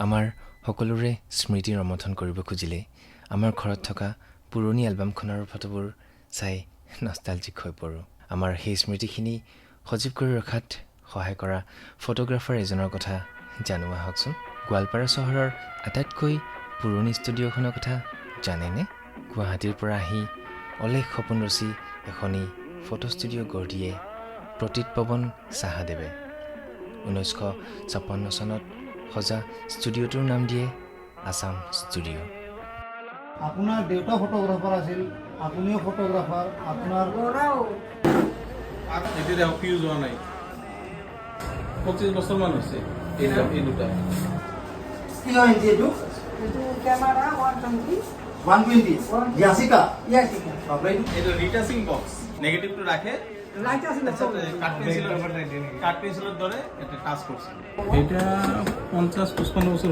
আমাৰ সকলোৰে স্মৃতি ৰমথন কৰিব খুজিলে আমাৰ ঘৰত থকা পুৰণি এলবামখনৰ ফটোবোৰ চাই নষ্টালজিক হৈ পৰোঁ আমাৰ সেই স্মৃতিখিনি সজীৱ কৰি ৰখাত সহায় কৰা ফটোগ্ৰাফাৰ এজনৰ কথা জানো আহকচোন গোৱালপাৰা চহৰৰ আটাইতকৈ পুৰণি ষ্টুডিঅ'খনৰ কথা জানেনে গুৱাহাটীৰ পৰা আহি অলেখ সপোন ৰচি এখনি ফটো ষ্টুডিঅ' গঢ় দিয়ে প্ৰতীত পৱন চাহাদেৱে 1956 চনত সজা ষ্টুডিঅ'টোৰ নাম দিয়ে আছাম ষ্টুডিঅ' আপোনাৰ দেউতা ফটোগ্ৰাফাৰ আছিল আপুনিও ফটোগ্ৰাফাৰ আপোনাৰ ল'ৰাও এতিয়া ফিউজ হোৱা নাই 25 বছৰমান হৈছে এই দুটা কিমান ইঞ্চি এইটো এইটো কেমেৰা 120 120 ইয়াছিকা ইয়াছিকা বাপৰে এইটো ৰিটাচিং বক্স নেগেটিভটো ৰাখে লাইট আছে না কাট পেন্সিলৰ দৰে এটা টাচ কৰিছে এটা 50-55 বছৰ